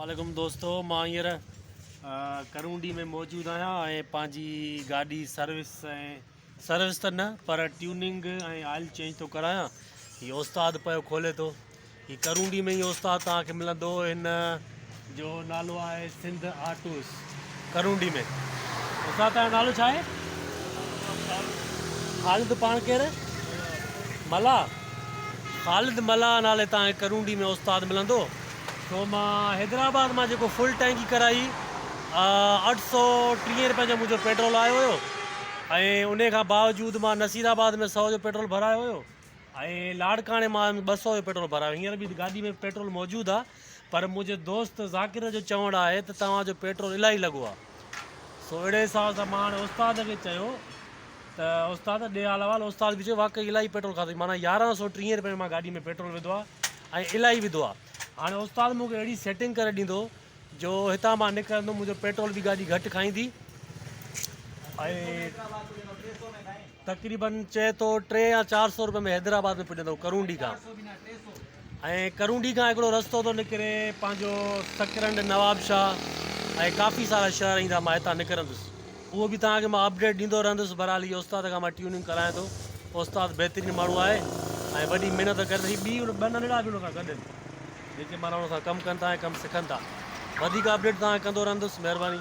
वालेकुम दोस्तों, मां हींअर करूंडी में मौजूदु आहियां ऐं पंहिंजी गाॾी सर्विस त न पर ट्यूनिंग ऐं ऑयल चेंज थो करायां। हीअ उस्ताद पियो खोले थो। हीअ करूंडी में ई उस्ताद तव्हांखे मिलंदो। हिन जो नालो आहे सिंध आटूस करूंडी में। उस्ताद तव्हांजो नालो छा आहे? ख़ालिद। पाण केरु? मला। ख़ालिद मला नाले तव्हांखे करूंडी में उस्ताद मिलंदो। तो मां हैदराबाद में जो फुल टैंकी कराई 830 रुपये जो मुझे पेट्रोल आयो हुयो ऐं उन खां बावजूद मां नसीराबाद में 100 जो पेट्रोल भरायो हुयो ऐं लाड़काणे मां 200 जो पेट्रोल भरायो। हींअर भी गाड़ी में पेट्रोल मौजूद आहे, पर मुझे दोस्त ज़ाकिर जो चवण आहे त तव्हांजो पेट्रोल इलाही लॻो आहे। सो अहिड़े हिसाब सां मां हाणे उस्ताद खे चयो त उस्ताद ॾे हवाल। उस्ताद बि चयो वाक़ई इलाही पेट्रोल खाधो, माना 1130 रुपये में मां गाॾी में पेट्रोल विधो आहे ऐं इलाही विधो आहे। हाँ उस्ताद मूंखे अहिड़ी सेटिंग करे ॾींदो जो हितां मां निकिरंदुमि मुंहिंजो पेट्रोल भी गाॾी घटि खाईंदी ऐं तक़रीबन चए तो 300 या 400 रुपये में हैदराबाद में पुॼंदो करूंडी खां। ऐं करूंडी खां हिकिड़ो रस्तो थो निकिरे पंहिंजो सकरंड, नवाबशाह ऐं काफ़ी सारा शहर ईंदा। मां हितां निकिरंदुसि, उहो बि तव्हांखे मां अपडेट ॾींदो रहंदुसि। बहरहाल इहो उस्ताद खां मां ट्यूनिंग करायां थो। उस्ताद बहितरीनु माण्हू आहे ऐं वॾी महिनत करे थी। ॿ नंढड़ा बि हुन खां गॾु जेके माना हुन सां कमु कनि था ऐं कमु सिखनि था। वधीक अपडेट तव्हांखे कंदो रहंदुसि। महिरबानी।